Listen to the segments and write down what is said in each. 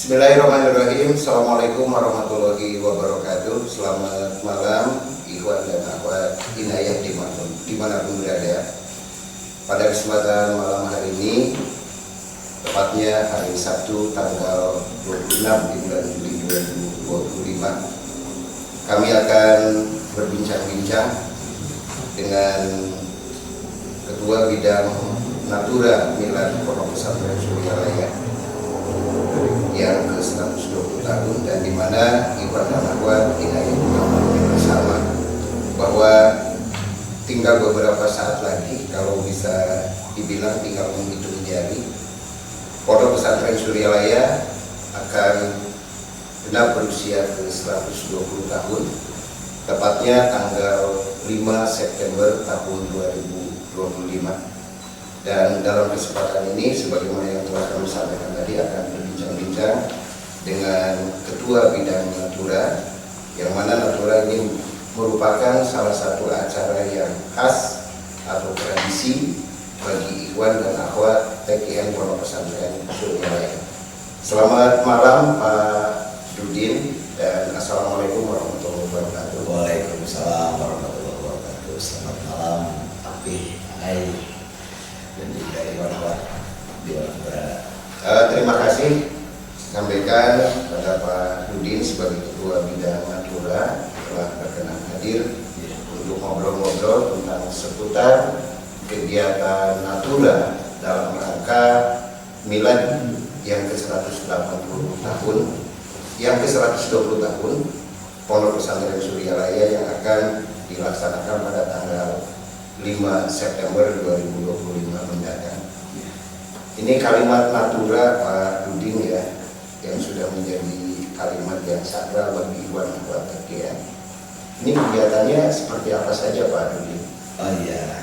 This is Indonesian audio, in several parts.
Bismillahirrahmanirrahim. Assalamualaikum warahmatullahi wabarakatuh. Selamat malam ikhwan dan akhwat inayah dimanapun berada. Pada kesempatan malam hari ini, tepatnya hari Sabtu tanggal 26 di bulan Juli 2025, kami akan berbincang-bincang dengan Ketua Bidang Natura Milad Pondok Pesantren Suryalaya yang ke-120 tahun, dan di mana ikhwan dan akhwat inayah bersama bahwa tinggal beberapa saat lagi, kalau bisa dibilang tinggal menghitung jari, Pondok Pesantren Suryalaya akan genap berusia ke-120 tahun, tepatnya tanggal 5 September tahun 2025. Dan dalam kesempatan ini, sebagaimana yang telah kami sampaikan tadi, akan berbincang-bincang dengan Ketua Bidang Natura, yang mana Natura ini merupakan salah satu acara yang khas atau tradisi bagi ikhwan dan akhwat TKN Pondok Pesantren Suryalaya. Selamat malam Pak Dudin, dan Assalamualaikum warahmatullahi wabarakatuh. Waalaikumsalam warahmatullahi wabarakatuh. Selamat malam, Api, Hai, dan juga ikhwan-ikhwan di mana berada. Terima kasih sampaikan pada Pak Dudin sebagai Ketua Bidang Natura telah berkenan hadir untuk ngobrol-ngobrol tentang seputar kegiatan Natura dalam rangka milad yang ke-180 tahun, yang ke-120 tahun Pondok Pesantren Suryalaya yang akan dilaksanakan pada tanggal 5 September 2025 mendatang. Ini kalimat Natura Pak Dudin ya, yang sudah menjadi kalimat yang sakral bagi ikhwan akhwat TKN. Ini kegiatannya seperti apa saja Pak Dudin? Oh iya,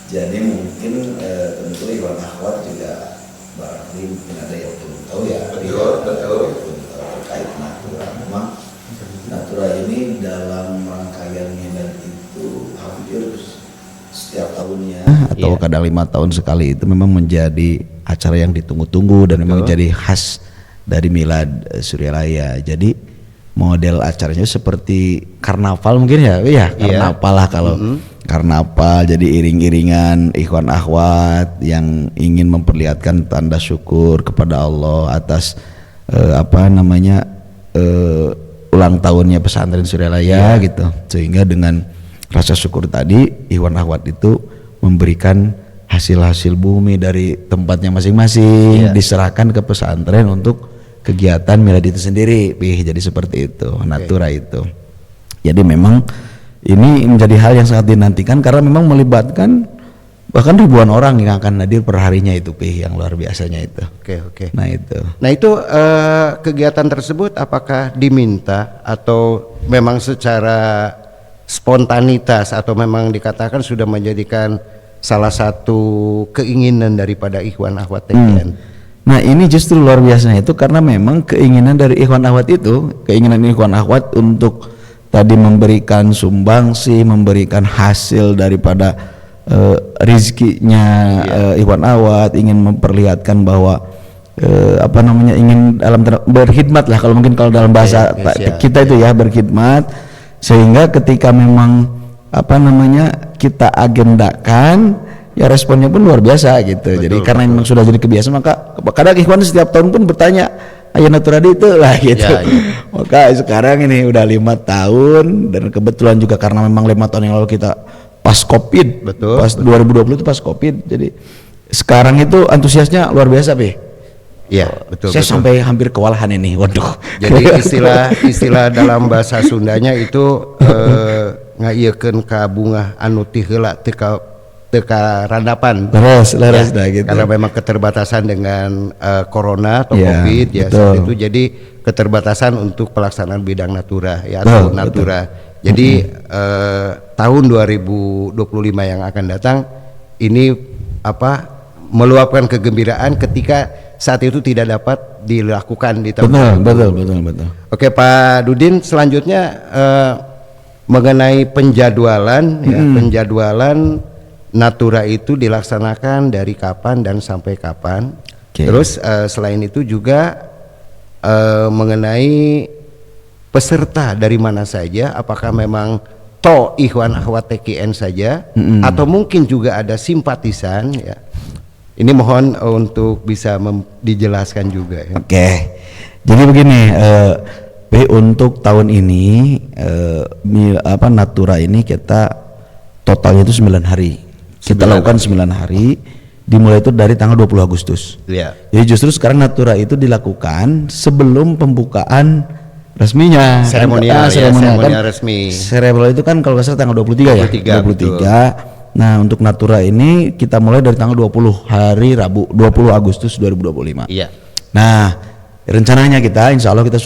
jadi mungkin tentu ikhwan akhwat juga barangkali mungkin ada yang belum tahu ya. Betul. Terkait Natura. Memang Natura ini dalam rangkaian milad itu hampir setiap tahunnya atau kadang 5 tahun sekali itu memang menjadi acara yang ditunggu-tunggu dan memang jadi khas dari milad Suryalaya. Jadi model acaranya seperti karnaval mungkin ya, karnaval lah kalau karnaval. Jadi iring-iringan ikhwan akhwat yang ingin memperlihatkan tanda syukur kepada Allah atas ulang tahunnya pesantren Suryalaya gitu. Sehingga dengan rasa syukur tadi, ikhwan akhwat itu memberikan hasil-hasil bumi dari tempatnya masing-masing diserahkan ke pesantren untuk kegiatan milad itu sendiri. Jadi seperti itu Natura itu. Jadi memang ini menjadi hal yang sangat dinantikan karena memang melibatkan bahkan ribuan orang yang akan hadir per harinya itu, yang luar biasanya itu. Oke. Nah itu Kegiatan tersebut apakah diminta atau memang secara spontanitas, atau memang dikatakan sudah menjadikan salah satu keinginan daripada ikhwan akhwat TKN? Nah ini justru luar biasanya itu karena memang keinginan dari ikhwan akhwat itu, keinginan ikhwan akhwat untuk tadi memberikan sumbangsi, memberikan hasil daripada rizkinya ikhwan akhwat, ingin memperlihatkan bahwa ingin dalam berkhidmat lah, kalau dalam bahasa kita itu berkhidmat. Sehingga ketika memang kita agendakan, ya responnya pun luar biasa gitu. Jadi karena memang sudah jadi kebiasaan, maka kadang ikhwan setiap tahun pun bertanya, ayo Natura itu lah gitu. Maka sekarang ini udah 5 tahun, dan kebetulan juga karena memang 5 tahun yang lalu kita pas Covid, pas 2020 itu pas Covid, jadi sekarang itu antusiasnya luar biasa, betul. Saya sampai hampir kewalahan ini, waduh. Jadi istilah dalam bahasa Sundanya itu ngaiekeun ka bunga anu ti heula teka randapan. Leres dah gitu. Karena memang keterbatasan dengan corona atau Covid saat itu, jadi keterbatasan untuk pelaksanaan bidang Natura atau Natura. Jadi tahun 2025 yang akan datang ini meluapkan kegembiraan ketika saat itu tidak dapat dilakukan di tahun. Betul. Oke Pak Dudin, selanjutnya mengenai penjadwalan penjadwalan Natura itu dilaksanakan dari kapan dan sampai kapan. Terus selain itu juga mengenai peserta dari mana saja, apakah memang Ikhwan Akhwat TKN saja atau mungkin juga ada simpatisan ya. Ini mohon untuk bisa dijelaskan juga ya. Oke. Jadi begini, untuk tahun ini Natura ini kita totalnya itu 9 hari. Kita lakukan 9 hari, dimulai itu dari tanggal 20 Agustus. Ya. Jadi justru sekarang Natura itu dilakukan sebelum pembukaan resminya. Seremonial kan, resmi. Seremonial itu kan kalau nggak salah tanggal 23 ya. 23. Nah, untuk Natura ini kita mulai dari tanggal 20 hari Rabu, 20 Agustus 2025. Iya. Nah, rencananya kita insya Allah kita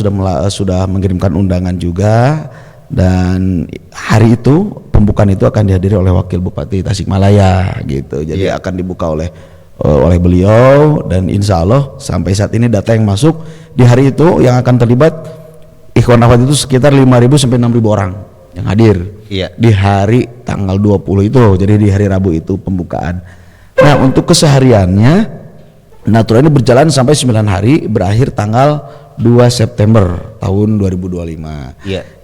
sudah mengirimkan undangan juga, dan hari itu pembukaan itu akan dihadiri oleh Wakil Bupati Tasikmalaya gitu. Jadi akan dibuka oleh beliau, dan insya Allah sampai saat ini data yang masuk di hari itu yang akan terlibat Ikhwan Akhwat itu sekitar 5.000 sampai 6.000 orang yang hadir di hari tanggal 20 itu. Jadi di hari Rabu itu pembukaan. Nah, untuk kesehariannya Natura ini berjalan sampai 9 hari, berakhir tanggal 2 September tahun 2025.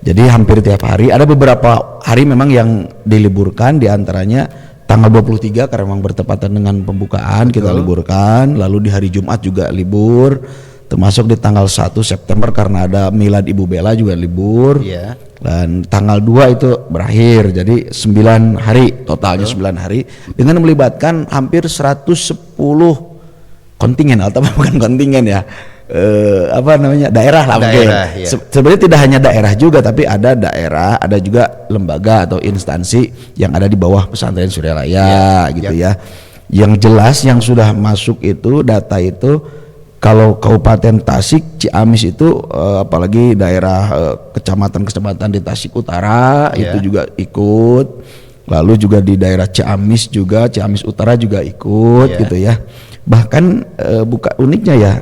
Jadi hampir tiap hari, ada beberapa hari memang yang diliburkan, diantaranya tanggal 23 karena memang bertepatan dengan pembukaan kita liburkan, lalu di hari Jumat juga libur, termasuk di tanggal 1 September karena ada Milad Ibu Bella juga libur. Dan tanggal 2 itu berakhir, jadi 9 hari totalnya. 9 hari dengan melibatkan hampir 110 kontingen, atau bukan kontingen ya, daerah lah mungkin. Sebenarnya tidak hanya daerah juga, tapi ada daerah, ada juga lembaga atau instansi yang ada di bawah Pesantren Suryalaya gitu ya. Yang jelas yang sudah masuk itu data itu, kalau Kabupaten Tasik, Ciamis itu apalagi daerah kecamatan-kecamatan di Tasik Utara itu juga ikut. Lalu juga di daerah Ciamis juga, Ciamis Utara juga ikut gitu ya. Bahkan buka uniknya ya,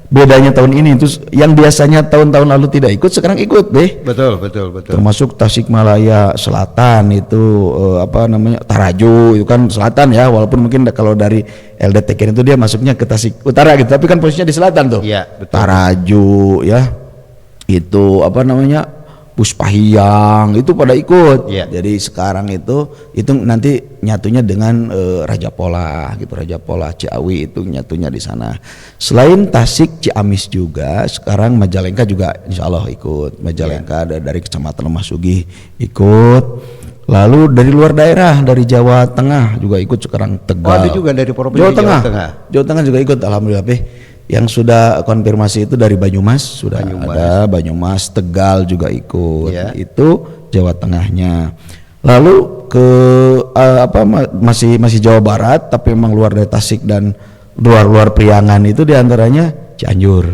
bedanya tahun ini itu yang biasanya tahun-tahun lalu tidak ikut sekarang ikut deh. Betul. Termasuk Tasikmalaya Selatan itu Tarajo itu kan selatan ya, walaupun mungkin kalau dari LDTK itu dia masuknya ke Tasik Utara gitu, tapi kan posisinya di selatan tuh. Tarajo ya. Itu Puspahiyang itu pada ikut. Jadi sekarang itu nanti nyatunya dengan Raja Pola gitu, Raja Pola Ciawi itu nyatunya di sana. Selain Tasik, Ciamis juga sekarang Majalengka juga insya Allah ikut. Majalengka dari Kecamatan Lemah Sugih ikut. Lalu dari luar daerah, dari Jawa Tengah juga ikut sekarang, Tegal. Ada juga dari provinsi Jawa Tengah juga ikut, alhamdulillah. Yang sudah konfirmasi itu dari Banyumas sudah ada, Banyumas, Tegal juga ikut. Itu Jawa Tengahnya. Lalu ke masih Jawa Barat, tapi memang luar dari Tasik dan luar Priangan itu diantaranya Cianjur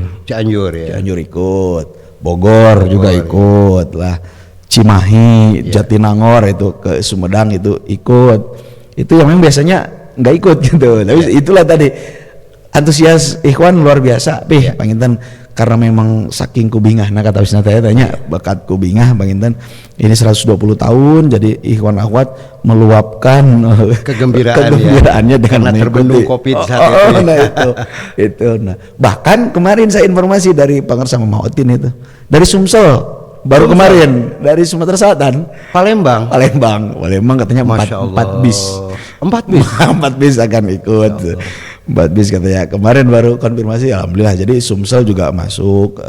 ikut, Bogor juga ikut lah, Cimahi, Jatinangor itu ke Sumedang itu ikut. Itu yang memang biasanya nggak ikut gitu. Tapi itulah tadi antusias Ikhwan luar biasa, Panginten, karena memang saking kubingah, nah kata wisna saya tanya bakat kubingah Panginten ini 120 tahun, jadi Ikhwan Akhwat meluapkan kegembiraannya dengan terbendung Covid saat itu. Nah, bahkan kemarin saya informasi dari Pangersama Mahotin itu dari Sumsel. Baru kemarin dari Sumatera Selatan, Palembang katanya 4 bis. 4 bis akan ikut. 4 bis katanya. Kemarin baru konfirmasi, alhamdulillah. Jadi Sumsel juga masuk,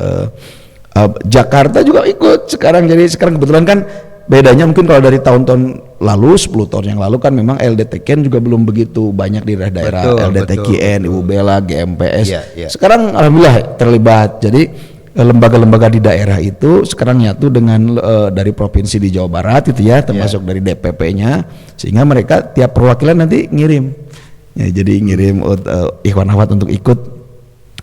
Jakarta juga ikut sekarang. Jadi sekarang kebetulan kan bedanya mungkin kalau dari tahun-tahun lalu, 10 tahun yang lalu kan memang LDTKN juga belum begitu banyak di daerah-daerah. LDTKN, Ibu Bella, GMPS. Sekarang alhamdulillah terlibat. Jadi lembaga-lembaga di daerah itu sekarang nyatu dengan dari provinsi di Jawa Barat itu ya, termasuk dari DPP-nya, sehingga mereka tiap perwakilan nanti ngirim. Jadi ngirim Ikhwan Akhwat untuk ikut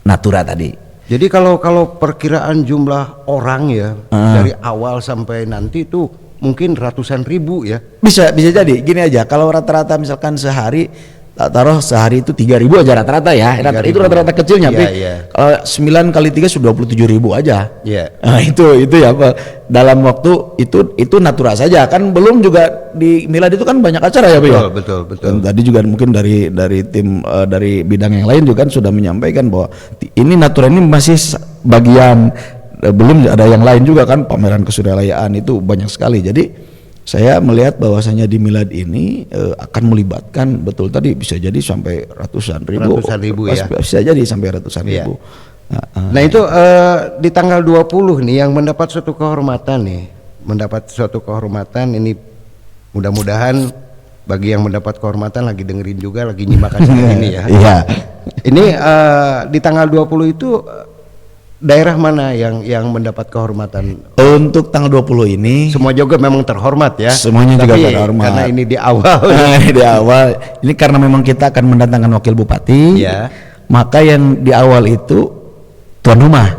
Natura tadi. Jadi kalau perkiraan jumlah orang ya dari awal sampai nanti itu mungkin ratusan ribu ya. Bisa jadi. Gini aja, kalau rata-rata misalkan sehari taruh sehari itu 3.000 aja rata-rata ya. Itu rata-rata kecilnya. Kalau 9 kali 3 sudah 27.000 aja. Nah, itu ya Pak. Dalam waktu itu natura saja kan, belum juga di milad itu kan banyak acara ya Pak ya. Betul. Dan tadi juga mungkin dari tim dari bidang yang lain juga kan sudah menyampaikan bahwa ini natura ini masih bagian, belum ada yang lain juga kan, pameran kesudalayaan itu banyak sekali. Jadi saya melihat bahwasanya di milad ini akan melibatkan, betul tadi bisa jadi sampai ratusan ribu ya. Bisa jadi sampai ratusan ribu. Nah itu di tanggal 20 nih yang mendapat suatu kehormatan ini, mudah-mudahan bagi yang mendapat kehormatan lagi dengerin juga, lagi nyimak acara ini ya. Iya. Ini di tanggal 20 itu daerah mana yang mendapat kehormatan? Untuk tanggal 20 ini semua juga memang terhormat ya. Semuanya juga terhormat. Karena ini di awal. Ini karena memang kita akan mendatangkan wakil bupati. Ya. Maka yang di awal itu tuan rumah.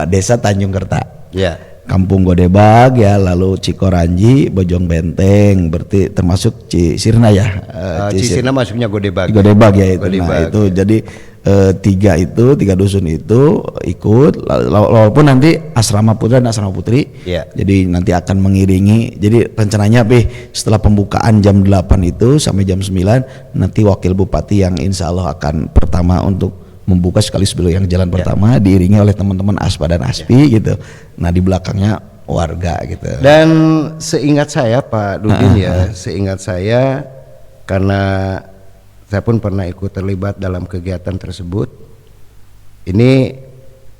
Desa Tanjung Kerta. Ya. Kampung Godebag ya, lalu Cikoranji, Bojong Benteng, berarti termasuk Cisirna ya. Cisirna masuknya Godebag. Godebag ya itu. Godebag, nah itu jadi tiga dusun itu ikut, walaupun nanti asrama putra dan asrama putri. Jadi nanti akan mengiringi. Jadi rencananya setelah pembukaan jam 8 itu sampai jam 9 nanti wakil bupati yang insya Allah akan pertama untuk membuka sekaligus beliau yang jalan pertama diiringi oleh teman-teman ASPA dan ASPI gitu. Nah di belakangnya warga gitu. Dan seingat saya Pak Dudin seingat saya, karena saya pun pernah ikut terlibat dalam kegiatan tersebut. Ini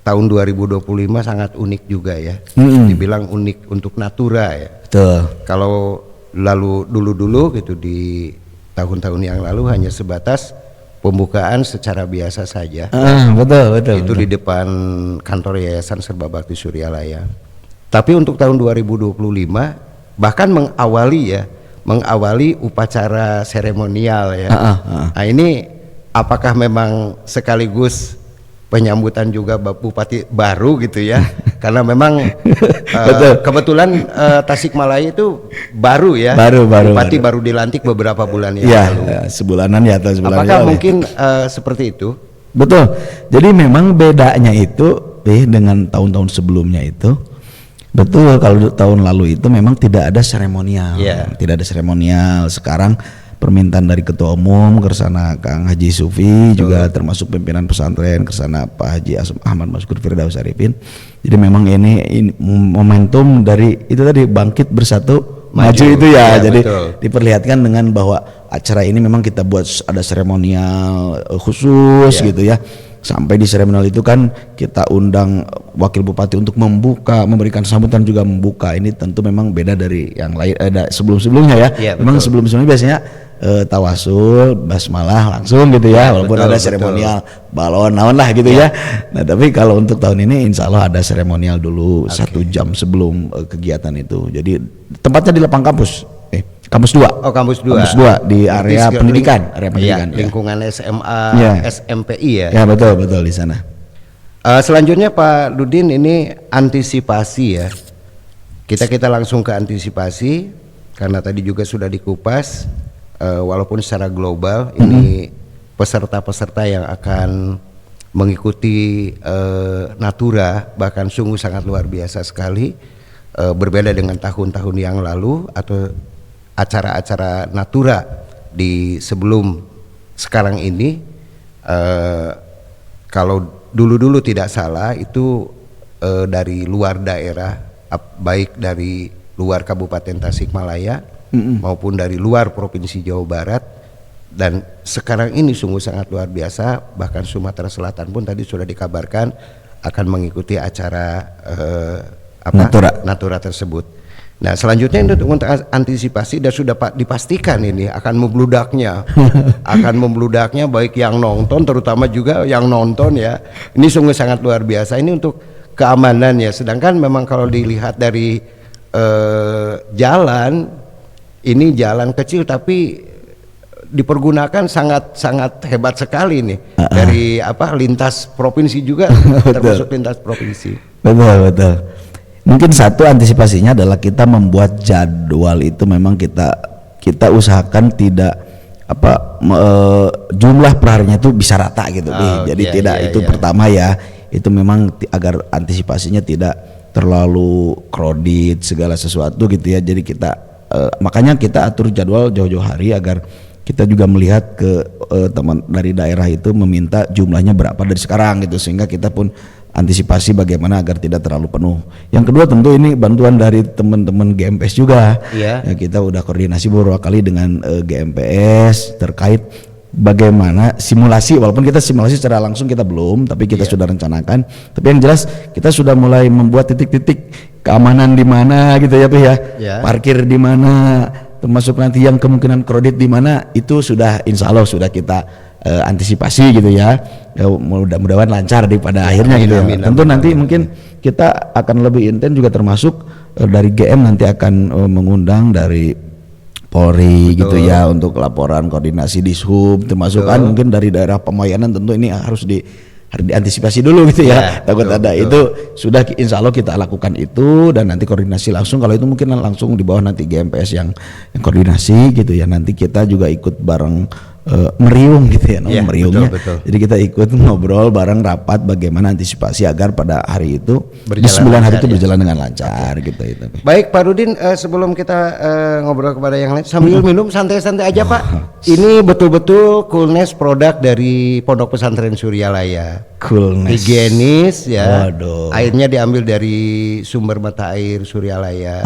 tahun 2025 sangat unik juga ya. Dibilang unik untuk natura ya. Betul. Kalau dulu gitu di tahun-tahun yang lalu hanya sebatas pembukaan secara biasa saja. Betul. Itu di depan kantor Yayasan Serba Bakti Suryalaya. Tapi untuk tahun 2025 bahkan mengawali upacara seremonial ya. Nah ini apakah memang sekaligus penyambutan juga bupati baru gitu ya? Karena memang kebetulan Tasikmalaya itu baru ya. Bupati baru dilantik beberapa bulan yang lalu. Sebulanan ya atau sebulanan. Apakah mungkin seperti itu? Betul. Jadi memang bedanya itu dengan tahun-tahun sebelumnya itu. Betul, kalau tahun lalu itu memang tidak ada seremonial. Tidak ada seremonial. Sekarang permintaan dari Ketua Umum Kersana Kang Haji Sufi, juga termasuk pimpinan pesantren Kersana Pak Haji Ahmad Maskur Firdaus Arifin. Jadi memang ini momentum dari itu tadi, bangkit bersatu maju itu ya. Jadi diperlihatkan dengan bahwa acara ini memang kita buat ada seremonial khusus gitu ya. Sampai di seremonial itu kan kita undang wakil bupati untuk memberikan sambutan, juga membuka. Ini tentu memang beda dari yang lain, sebelum-sebelumnya ya. Memang sebelum-sebelumnya biasanya tawasul, basmalah langsung gitu ya, walaupun ada seremonial balon naon lah gitu ya. Nah tapi kalau untuk tahun ini insya Allah ada seremonial dulu 1 jam sebelum kegiatan itu. Jadi tempatnya di lapang kampus. Kampus 2. Kampus 2. Kampus 2 di area pendidikan, lingkungan SMA, SMPI ya. Ya betul di sana. Selanjutnya Pak Dudin, ini antisipasi ya. Kita langsung ke antisipasi, karena tadi juga sudah dikupas. Walaupun secara global ini peserta-peserta yang akan mengikuti Natura bahkan sungguh sangat luar biasa sekali, berbeda dengan tahun-tahun yang lalu atau acara-acara Natura di sebelum sekarang ini. Kalau dulu tidak salah itu dari luar daerah, baik dari luar Kabupaten Tasikmalaya maupun dari luar Provinsi Jawa Barat, dan sekarang ini sungguh sangat luar biasa, bahkan Sumatera Selatan pun tadi sudah dikabarkan akan mengikuti acara Natura tersebut. Nah selanjutnya untuk antisipasi dan sudah dipastikan ini akan membludaknya baik yang nonton, terutama juga yang nonton ya. Ini sungguh sangat luar biasa. Ini untuk keamanan ya. Sedangkan memang kalau dilihat dari jalan, ini jalan kecil tapi dipergunakan sangat hebat sekali nih. Dari lintas provinsi juga termasuk lintas provinsi. Betul. Mungkin satu antisipasinya adalah kita membuat jadwal itu memang kita usahakan tidak jumlah perharinya itu bisa rata gitu. Jadi iya, tidak iya, itu iya. pertama ya, itu memang agar antisipasinya tidak terlalu kredit segala sesuatu gitu ya. Jadi kita makanya kita atur jadwal jauh-jauh hari agar kita juga melihat ke teman dari daerah itu meminta jumlahnya berapa dari sekarang gitu, sehingga kita pun antisipasi bagaimana agar tidak terlalu penuh. Yang kedua tentu ini bantuan dari teman-teman GMPS juga. Iya. Ya, kita udah koordinasi beberapa kali dengan GMPS terkait bagaimana simulasi, walaupun kita simulasi secara langsung kita belum, tapi kita sudah rencanakan. Tapi yang jelas kita sudah mulai membuat titik-titik keamanan di mana gitu ya, Pak ya. Ya. Parkir di mana, termasuk nanti yang kemungkinan kredit di mana, itu sudah insya Allah sudah kita antisipasi gitu ya. Mudah-mudahan lancar pada akhirnya gitu ya. Tentu nanti mungkin kita akan lebih intens juga, termasuk dari GM nanti akan mengundang dari Polri gitu ya untuk laporan koordinasi di Dishub, termasuk kan mungkin dari daerah Pemayanan, tentu ini harus diantisipasi dulu gitu ya. Takut ada itu sudah insya Allah kita lakukan itu, dan nanti koordinasi langsung. Kalau itu mungkin langsung di bawah nanti GMPS yang koordinasi gitu ya. Nanti kita juga ikut bareng meriung gitu ya, meriungnya. Betul. Jadi kita ikut ngobrol bareng, rapat bagaimana antisipasi agar pada hari itu di Berjalan 9 hari itu lancar, berjalan dengan lancar gitu itu. Baik Pak Rudin, sebelum kita ngobrol kepada yang lain, sambil minum santai-santai aja Pak. Ini betul-betul coolness produk dari Pondok Pesantren Suryalaya. Coolness. Higienis ya. Waduh. Airnya diambil dari sumber mata air Suryalaya.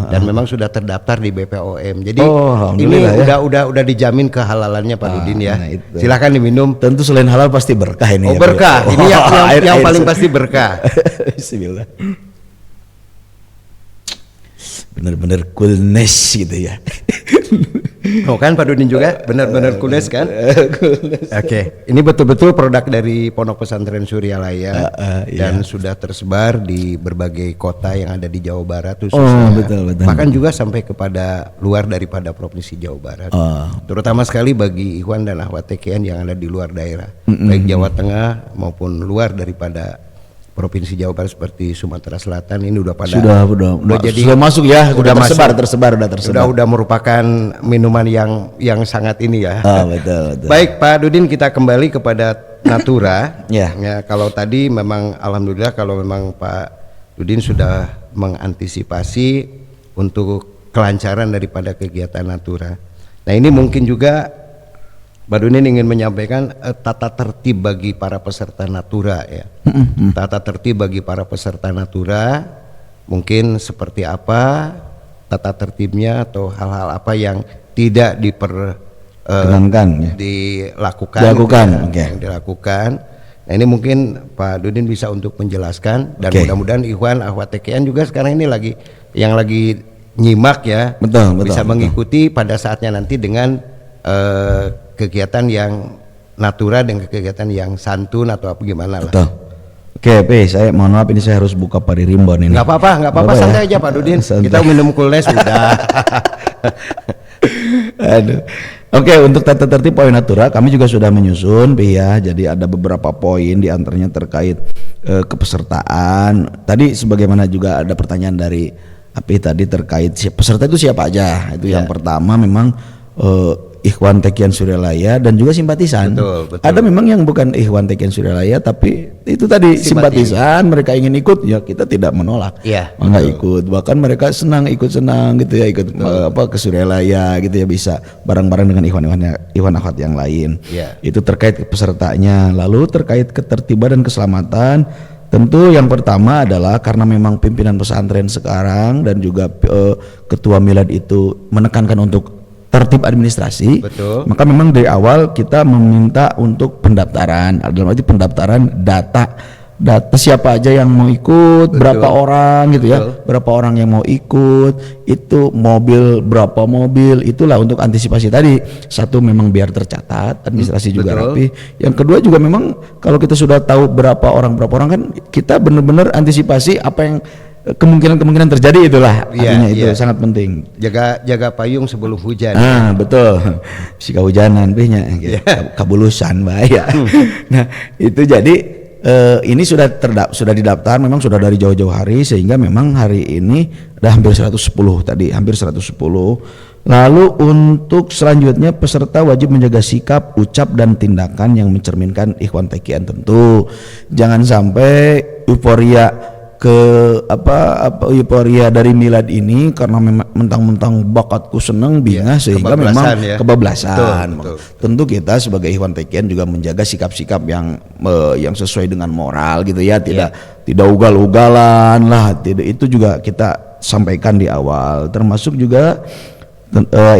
Dan memang sudah terdaftar di BPOM. Jadi ini alhamdulillah udah dijamin kehalalannya Pak Rudin ya. Nah itu. Silakan diminum. Tentu selain halal pasti berkah ini. Oh berkah. Ini yang paling pasti berkah. Bismillah. Bener-bener coolness gitu ya. Oh kan Pak Rudin juga benar-benar coolness kan? Oke. Ini betul-betul produk dari Pondok Pesantren Suryalaya dan sudah tersebar di berbagai kota yang ada di Jawa Barat khususnya. Betul. Bahkan juga sampai kepada luar daripada provinsi Jawa Barat. Terutama sekali bagi ikhwan dan akhwat TKN yang ada di luar daerah, baik Jawa Tengah maupun luar daripada Provinsi Jawa Barat seperti Sumatera Selatan ini udah pada sudah jadi sudah masuk ya, udah tersebar. Udah merupakan minuman yang sangat ini ya. Betul. Baik Pak Dudin, kita kembali kepada Natura. Ya, kalau tadi memang alhamdulillah kalau memang Pak Dudin sudah mengantisipasi untuk kelancaran daripada kegiatan Natura. Nah ini mungkin juga Pak Dudin ingin menyampaikan tata tertib bagi para peserta Natura ya. Tata tertib bagi para peserta Natura mungkin seperti apa tata tertibnya, atau hal-hal apa yang tidak dilakukan yang dilakukan. Nah ini mungkin Pak Dudin bisa untuk menjelaskan, dan mudah-mudahan ikhwan akhwat TKN juga sekarang ini lagi nyimak ya, betul, bisa mengikuti pada saatnya nanti dengan kegiatan yang Natura dengan kegiatan yang santun atau apa gimana lah. Betul. Oke, saya mohon maaf ini saya harus buka pari rimbon ini. Nggak apa-apa, santai aja Pak Dudin. Kita minum coolness udah. Aduh. Oke, untuk tata tertib poin Natura kami juga sudah menyusun, ya. Jadi ada beberapa poin diantaranya terkait kepesertaan. Tadi sebagaimana juga ada pertanyaan dari Api tadi terkait peserta itu siapa aja. Itu yang pertama memang Ikhwan TKN Suryalaya dan juga simpatisan. Betul. Ada memang yang bukan Ikhwan TKN Suryalaya tapi itu tadi simpatisan, mereka ingin ikut ya kita tidak menolak. Maka ikut, bahkan mereka senang gitu ya, ikut ke Suryalaya gitu ya, bisa bareng-bareng dengan ikhwan akhwat yang lain. Itu terkait pesertanya. Lalu terkait ketertiban dan keselamatan, tentu yang pertama adalah karena memang pimpinan pesantren sekarang dan juga ketua milad itu menekankan untuk tertib administrasi. Maka memang dari awal kita meminta untuk pendaftaran, dalam arti pendaftaran data siapa aja yang mau ikut, berapa orang gitu ya, berapa orang yang mau ikut, itu mobil berapa mobil, itulah untuk antisipasi tadi. Satu memang biar tercatat, administrasi juga rapi. Yang kedua juga memang kalau kita sudah tahu berapa orang kan kita benar-benar antisipasi apa yang kemungkinan terjadi, itulah artinya itu sangat penting. Jaga payung sebelum hujan. Betul. Si kehujanan kabulusan bahaya. Nah, itu jadi ini sudah didaftar, memang sudah dari jauh-jauh hari, sehingga memang hari ini ada hampir 110 tadi, hampir 110. Lalu untuk selanjutnya peserta wajib menjaga sikap, ucap dan tindakan yang mencerminkan ikhwan taqiyan tentu. Jangan sampai euforia euforia dari milad ini karena memang mentang-mentang bakatku seneng bingung sehingga memang kebablasan. Betul. Tentu kita sebagai ikhwan taqiyan juga menjaga sikap-sikap yang sesuai dengan moral gitu ya, tidak ugal-ugalan lah, tidak, itu juga kita sampaikan di awal. Termasuk juga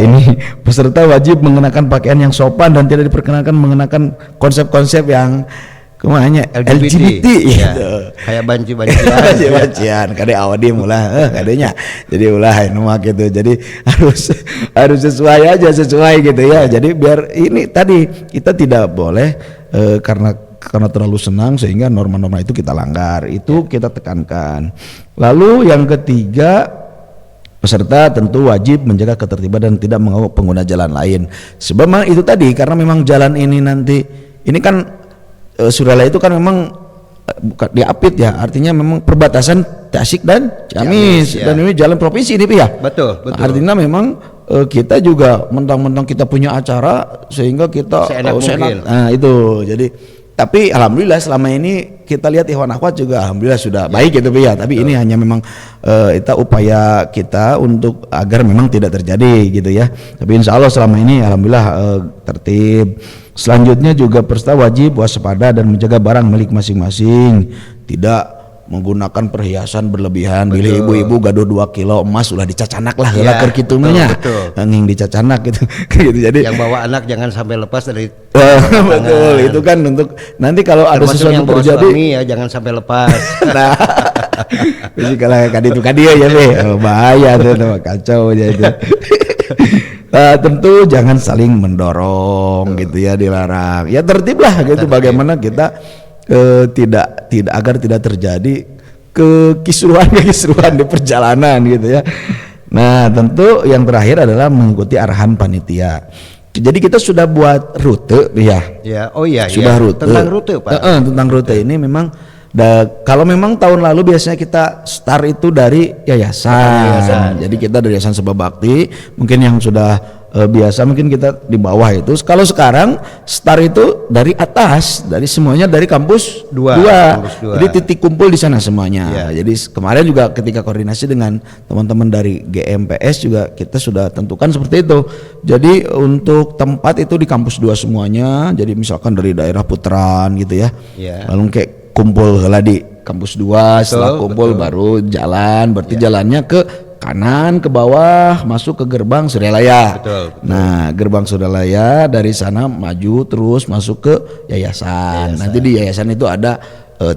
ini peserta wajib mengenakan pakaian yang sopan dan tidak diperkenankan mengenakan konsep-konsep yang kemana LGBT ya. gitu. Kayak banci-bancian kadang awadi mulah kadanya jadi ulah nama gitu, jadi harus sesuai gitu ya. Jadi biar ini tadi kita tidak boleh karena terlalu senang sehingga norma-norma itu kita langgar, itu kita tekankan. Lalu yang ketiga, peserta tentu wajib menjaga ketertiban dan tidak mengganggu pengguna jalan lain. Sebab memang itu tadi, karena memang jalan ini nanti ini kan Suralaya itu kan memang bukan diapit ya, artinya memang perbatasan Tasik dan Ciamis ya. Dan ini jalan provinsi ini ya. Betul. Artinya memang kita juga mentang-mentang kita punya acara sehingga kita seenak mungkin. Nah itu jadi. Tapi alhamdulillah selama ini kita lihat ikhwan akhwat juga alhamdulillah sudah baik gitu ya. Tapi ini hanya memang kita upaya kita untuk agar memang tidak terjadi gitu ya. Tapi insya Allah selama ini alhamdulillah tertib. Selanjutnya juga peserta wajib waspada dan menjaga barang milik masing-masing, tidak menggunakan perhiasan berlebihan. Bila ibu-ibu gaduh 2 kilo emas ulah dicacanak lah ya, keur kitu mah nya. Nging dicacanak gitu. Gitu. Jadi yang bawa anak jangan sampai lepas dari betul, itu kan untuk nanti kalau ada sesuatu yang terjadi suami ya jangan sampai lepas. Nah, jadi kalau kadi ya bahaya tuh kacau aja itu. Tentu jangan saling mendorong gitu ya, dilarang. Ya tertib lah gitu, bagaimana kita tidak agar tidak terjadi kekisruhan di perjalanan gitu ya. Nah, tentu yang terakhir adalah mengikuti arahan panitia. Jadi kita sudah buat rute ya. Ya, sudah rute. Tentang rute, Pak. Tentang rute ini memang kalau memang tahun lalu biasanya kita start itu dari yayasan. Jadi kita dari Yayasan Sebab Bakti, mungkin yang sudah biasa mungkin kita di bawah itu. Kalau sekarang start itu dari atas, dari semuanya dari kampus 2. Jadi titik kumpul di sana semuanya. Ya. Jadi kemarin juga ketika koordinasi dengan teman-teman dari GMPS juga kita sudah tentukan seperti itu. Jadi untuk tempat itu di kampus 2 semuanya. Jadi misalkan dari daerah Putaran gitu ya. Lalu kayak kumpul lah di kampus 2, setelah kumpul baru jalan, berarti jalannya ke kanan, ke bawah, masuk ke gerbang Suralaya. Betul. Nah, gerbang Suralaya dari sana maju terus masuk ke yayasan. Nanti di yayasan itu ada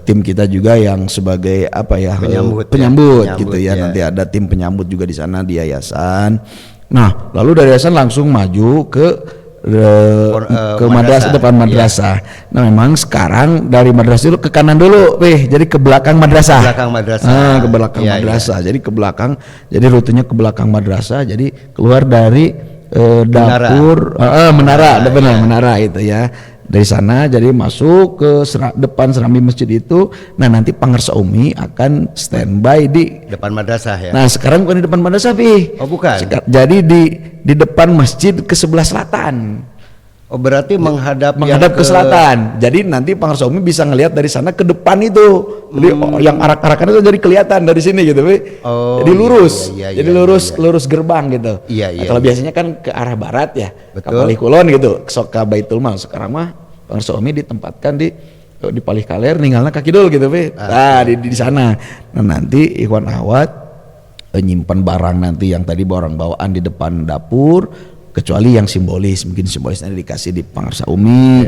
tim kita juga yang sebagai penyambut gitu ya. Nanti ada tim penyambut juga di sana di yayasan. Nah, lalu dari yayasan langsung maju ke madrasah, depan madrasah. Nah, memang sekarang dari madrasah dulu ke kanan dulu, jadi ke belakang madrasah. Ke belakang madrasah. Jadi ke belakang, jadi rutenya ke belakang madrasah. Jadi keluar dari dapur menara, menara itu ya. Dari sana jadi masuk ke depan serambi masjid itu. Nah, nanti Pangarsa Umi akan standby di depan madrasah ya. Nah, sekarang bukan di depan madrasah, Oh, bukan. Jadi di depan masjid ke sebelah selatan. Oh, berarti menghadap ke selatan. Jadi nanti Pangarsa Umi bisa ngelihat dari sana ke depan itu. Jadi yang arak-arakan itu jadi kelihatan dari sini gitu, jadi lurus. Jadi lurus gerbang gitu. Kalau biasanya kan ke arah barat ya, ke Palih Kulon gitu, sok ke Baitul Mal. Sekarang mah Pangarsa Umi ditempatkan di Palih Kaler, ninggalna kaki dulu gitu, Nah, di sana. Nah, nanti ikhwan akhwat nyimpan barang nanti yang tadi barang bawaan di depan dapur, kecuali yang simbolis, mungkin simbolisnya dikasih di Pangarsa Umi.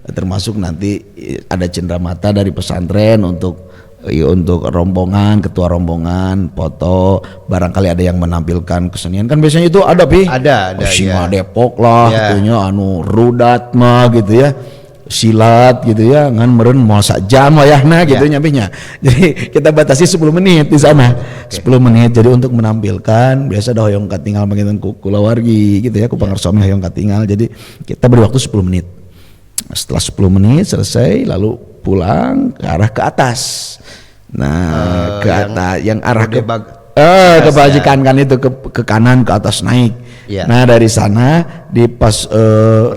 Termasuk nanti ada cenderamata dari pesantren untuk rombongan, ketua rombongan, foto, barangkali ada yang menampilkan kesenian kan biasanya itu ada Singa Depok lah, katanya rudat mah gitu ya, silat gitu ya, ngan meren mau sak jam wayahna gitu nyampenya. Jadi kita batasi 10 menit di sana. 10 menit jadi untuk menampilkan, biasa dah hoyong katinggal pangitan ku kulawargi gitu ya, ku Pangarsa Umi hoyong katinggal. Jadi kita beri waktu 10 menit. Setelah 10 menit selesai lalu pulang ke arah ke atas. Nah, ke atas yang arah ke kebajikan kan itu ke kanan ke atas naik. Ya. Nah, dari sana di pas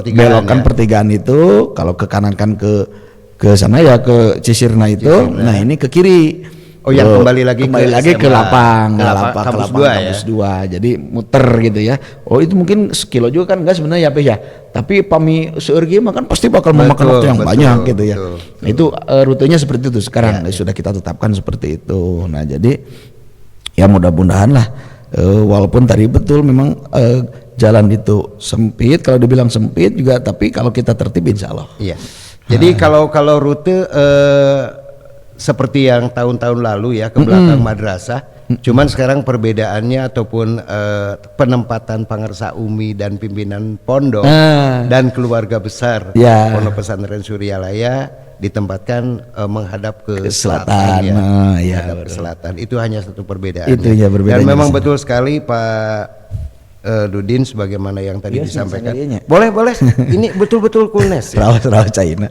belokan ya. pertigaan itu kalau ke kanan kan ke sana ya ke Cisirna itu. Nah, ini ke kiri. Oh, yang kembali lagi ke lapang, kampus 2 ya. kampus 2. Jadi muter gitu ya. Oh, itu mungkin sekilo juga kan enggak sebenarnya ya. Tapi pami seurgi mah kan pasti bakal memakan waktu yang banyak gitu ya. Nah, itu rutenya seperti itu sekarang sudah kita tetapkan seperti itu. Nah, jadi ya mudah-mudahan lah walaupun tadi betul memang jalan itu sempit, kalau dibilang sempit juga, tapi kalau kita tertib insya Allah. Iya. Jadi kalau rute seperti yang tahun-tahun lalu ya ke belakang madrasah, cuman sekarang perbedaannya ataupun penempatan Pangersa Umi dan pimpinan pondok dan keluarga besar Pondok Pesantren Suryalaya ditempatkan menghadap ke selatan ya. Menghadap ke selatan. Itu hanya satu perbedaan. Itu ya Dan perbedaannya. memang betul sekali Pak Dudin sebagaimana yang tadi disampaikan. Boleh. Ini betul-betul coolness. Rawa China.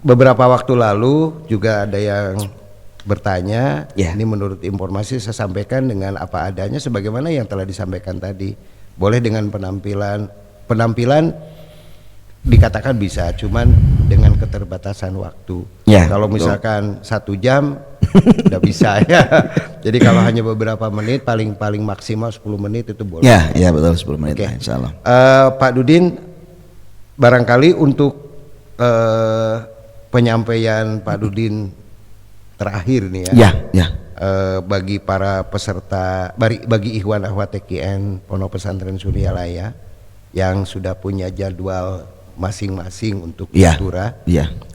Beberapa waktu lalu juga ada yang bertanya, ini menurut informasi saya sampaikan dengan apa adanya sebagaimana yang telah disampaikan tadi. Boleh dengan penampilan dikatakan bisa, cuman dengan keterbatasan waktu. Kalau misalkan 1 jam udah bisa ya. Jadi kalau hanya beberapa menit, paling maksimal 10 menit itu boleh. Ya betul 10 menit insya Allah. Pak Dudin, barangkali untuk penyampaian Pak Dudin terakhir nih ya. Bagi para peserta, bagi Ikhwan Akhwat TKN Pondok Pesantren Suryalaya yang sudah punya jadwal masing-masing untuk Natura,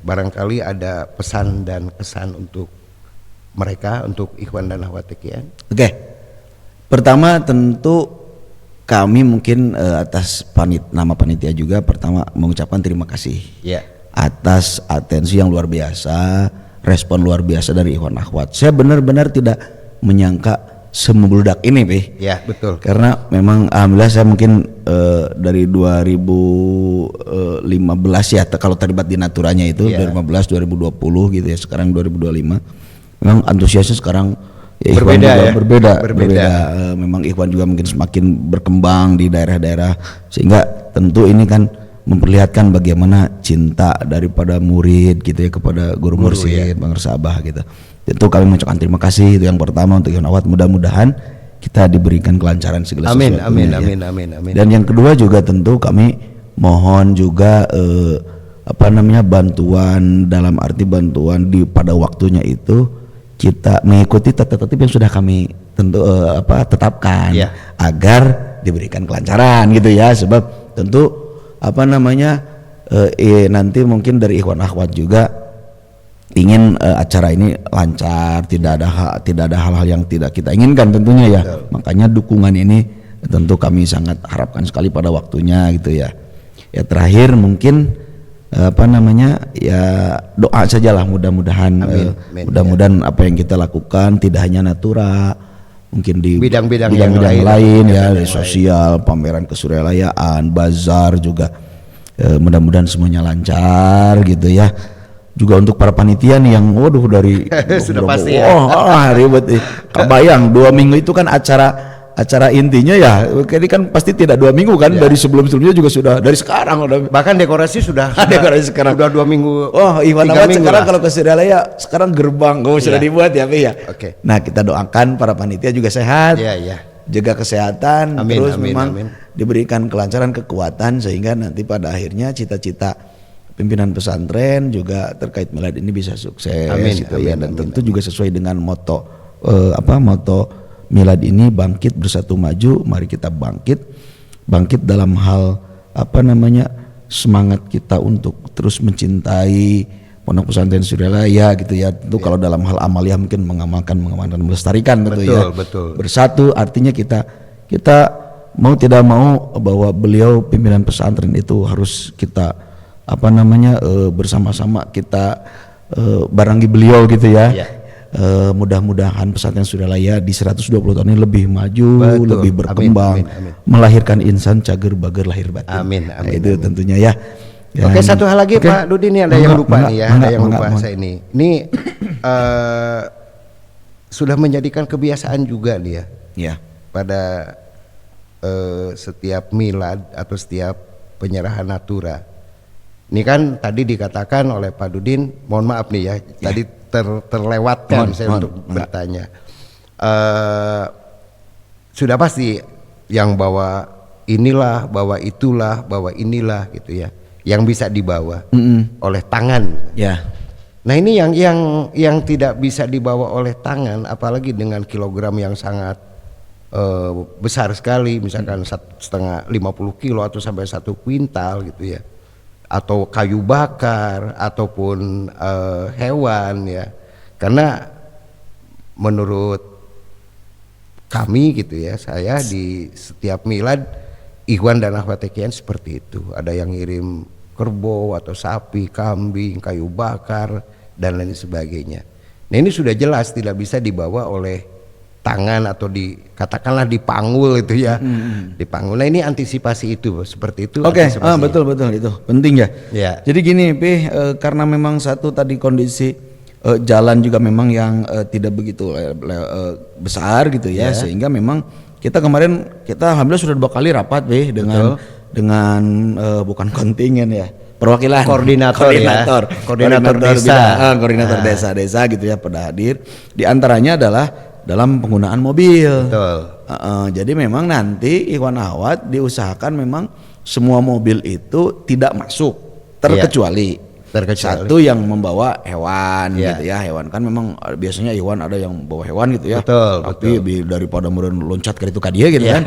barangkali ada pesan dan kesan untuk mereka, untuk Ikhwan dan Akhwat TKN. Pertama tentu kami mungkin atas nama panitia juga pertama mengucapkan terima kasih atas atensi yang luar biasa, respon luar biasa dari Ikhwan Akhwat. Saya benar-benar tidak menyangka semebludak ini, Ya, betul. Karena memang alhamdulillah saya mungkin dari 2015 ya kalau terlibat di Naturanya itu 2015 2020 gitu ya, sekarang 2025. Memang antusiasnya sekarang Ikhwan berbeda. Memang Ikhwan juga mungkin semakin berkembang di daerah-daerah, sehingga tentu ini kan memperlihatkan bagaimana cinta daripada murid gitu ya kepada guru mursyid Pangersa Abah gitu. Tentu kami mengucapkan terima kasih, itu yang pertama untuk Ikhwan Akhwat. Mudah-mudahan kita diberikan kelancaran segala sesuatu. Amin. Dan yang kedua juga tentu kami mohon juga bantuan, dalam arti bantuan pada waktunya itu kita mengikuti tata tertib yang sudah kami tetapkan agar diberikan kelancaran gitu ya, sebab tentu nanti mungkin dari Ikhwan Akhwat juga ingin acara ini lancar, tidak ada hal-hal yang tidak kita inginkan tentunya ya. Makanya dukungan ini tentu kami sangat harapkan sekali pada waktunya gitu ya. Ya terakhir mungkin doa sajalah, mudah-mudahan apa yang kita lakukan tidak hanya Natura, mungkin di bidang-bidang yang lain ya, dari sosial, pameran kesuryalayaan, bazar juga, mudah-mudahan semuanya lancar gitu ya. Juga untuk para panitia nih yang dari sudah pasti ya. Ribet kebayang 2 minggu itu kan acara intinya ya, ini kan pasti tidak 2 minggu kan, dari sebelumnya juga sudah, dari sekarang udah, bahkan dekorasi sudah sekarang udah 2 minggu. Ikhwan Akhwat sekarang kalau ke Suryalaya sekarang gerbang sudah dibuat ya Nah kita doakan para panitia juga sehat, jaga kesehatan, terus memang diberikan kelancaran, kekuatan, sehingga nanti pada akhirnya cita-cita pimpinan pesantren juga terkait milad ini bisa sukses. Dan tentu juga sesuai dengan moto milad ini, bangkit bersatu maju. Mari kita bangkit dalam hal semangat kita untuk terus mencintai Pondok Pesantren Suryalaya gitu ya. Tentu kalau dalam hal amaliah mungkin mengamalkan, melestarikan betul. Bersatu artinya kita mau tidak mau bahwa beliau pimpinan pesantren itu harus kita bersama-sama kita barangi beliau gitu ya. mudah-mudahan pesantren Suryalaya di 120 tahun ini lebih maju, Betul. lebih berkembang, Amin, amin, amin. melahirkan insan cager bager lahir batin. Amin, Nah, amin, itu amin. tentunya ya. Oke, satu hal lagi Oke. Pak Dudi, ini ada Mangga, yang lupa mangga, nih ya, mangga, ada yang mangga, lupa mangga. saya ini. Ini sudah menjadikan kebiasaan juga nih ya Ya. pada setiap milad atau setiap penyerahan natura. Ini kan tadi dikatakan oleh Pak Dudin, mohon maaf nih ya, tadi terlewatkan Mohon, saya mohon, untuk enggak. bertanya. Sudah pasti yang bawa inilah, bawa itulah, bawa inilah gitu ya, yang bisa dibawa oleh tangan. Ya. Nah ini yang tidak bisa dibawa oleh tangan, apalagi dengan kilogram yang sangat besar sekali, misalkan 1,5 50 kilo atau sampai 1 kuintal gitu ya, atau kayu bakar ataupun hewan ya, karena menurut kami gitu ya, saya di setiap milad Ikhwan dan Akhwat TKN seperti itu, ada yang ngirim kerbau atau sapi, kambing, kayu bakar dan lain sebagainya. Nah ini sudah jelas tidak bisa dibawa oleh tangan atau katakanlah dipanggul itu ya, dipanggul. Nah ini antisipasi itu seperti itu. Oke, antisipasinya. betul itu penting ya. Ya. Jadi gini, karena memang satu tadi kondisi jalan juga memang yang tidak begitu besar gitu ya, sehingga memang kita kemarin alhamdulillah sudah 2 kali rapat dengan bukan kontingen ya, perwakilan Koordinator desa. Koordinator desa-desa gitu ya pada hadir. Di antaranya adalah dalam penggunaan mobil. Betul. Jadi memang nanti Ikhwan Akhwat diusahakan memang semua mobil itu tidak masuk terkecuali satu yang membawa hewan gitu ya. Hewan kan memang biasanya Ikhwan ada yang bawa hewan gitu ya. Tapi daripada meureun loncat ke itu ka dia gitu kan.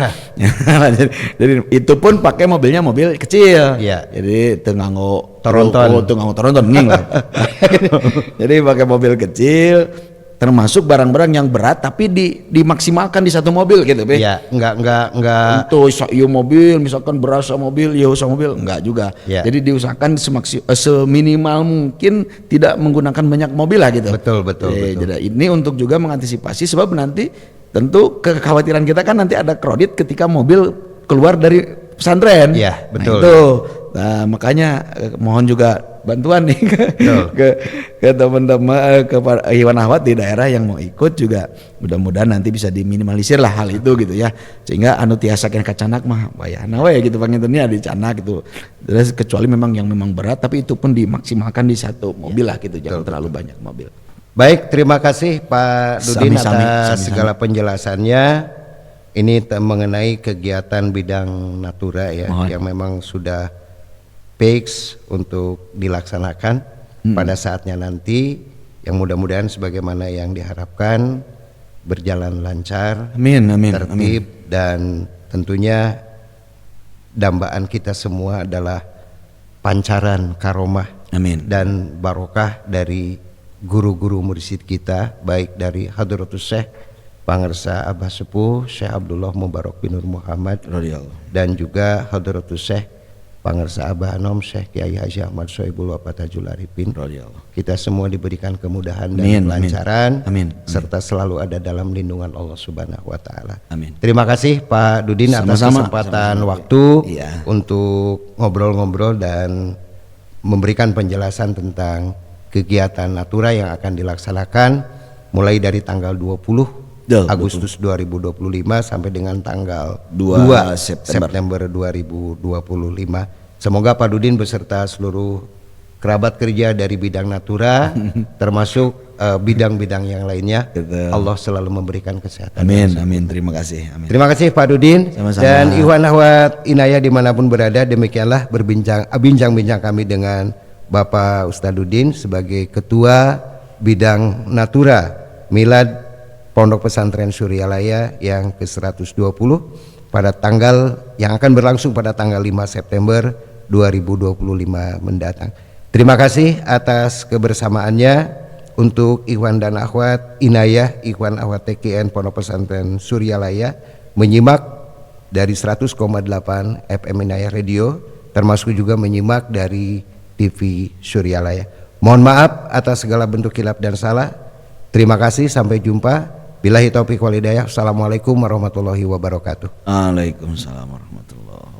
Jadi itu pun pakai mobilnya mobil kecil. Jadi teu nganggo toronton nging lah. Jadi pakai mobil kecil, termasuk barang-barang yang berat tapi dimaksimalkan di satu mobil gitu, Be. Iya, enggak Untuk ieu mobil misalkan beras mobil, ieu mobil enggak juga. Jadi diusahakan seminimal mungkin tidak menggunakan banyak mobil lah gitu. Betul. Jadi ini untuk juga mengantisipasi, sebab nanti tentu kekhawatiran kita kan nanti ada kredit ketika mobil keluar dari pesantren. Iya, betul. Nah, itu. Nah, makanya mohon juga bantuan nih ke teman-teman, ke Ikhwan Akhwat di daerah yang mau ikut juga, mudah-mudahan nanti bisa diminimalisir lah hal itu gitu ya, sehingga anu tiasa kena kacanak mah bayana we gitu pangintennya di canak gitu. Terus kecuali memang yang memang berat, tapi itu pun dimaksimalkan di satu mobil lah gitu, jangan terlalu banyak mobil. Baik, terima kasih Pak Dudin atas segala penjelasannya. Ini mengenai kegiatan bidang natura ya, yang memang sudah fix untuk dilaksanakan pada saatnya nanti, yang mudah-mudahan sebagaimana yang diharapkan berjalan lancar, tertib, dan tentunya dambaan kita semua adalah pancaran karomah dan barokah dari guru-guru mursyid kita, baik dari Hadratus Syekh Pangersa Abah Sepuh Syekh Abdullah Mubarak bin Nur Muhammad dan juga Hadratus Syekh Pangersa Abah Anom Syekh Kiai Haji Ahmad Soebul Wafat Hajul Arifin. Kita semua diberikan kemudahan dan kelancaran, serta selalu ada dalam lindungan Allah Subhanahu wa taala. Terima kasih Pak Dudin atas kesempatan waktu untuk ngobrol-ngobrol dan memberikan penjelasan tentang kegiatan natura yang akan dilaksanakan mulai dari tanggal 20 Agustus 2025 sampai dengan tanggal 2 September 2025. Semoga Pak Dudin beserta seluruh kerabat kerja dari bidang natura termasuk bidang-bidang yang lainnya, Allah selalu memberikan kesehatan. Amin. Terima kasih. Terima kasih Pak Dudin. Sama-sama. Dan Ikhwan Akhwat Inayah dimanapun berada, demikianlah bincang-bincang kami dengan Bapak Ustadz Dudin sebagai Ketua Bidang Natura Milad Pondok Pesantren Suryalaya yang ke-120 pada tanggal yang akan berlangsung pada tanggal 5 September 2025 mendatang. Terima kasih atas kebersamaannya untuk Ikhwan dan Akhwat Inayah, Ikhwan Akhwat TKN Pondok Pesantren Suryalaya menyimak dari 100,8 FM Inayah Radio, termasuk juga menyimak dari TV Suryalaya. Mohon maaf atas segala bentuk khilaf dan salah. Terima kasih, sampai jumpa. Billahi taufiq wal hidayah. Assalamualaikum warahmatullahi wabarakatuh. Waalaikumsalam warahmatullahi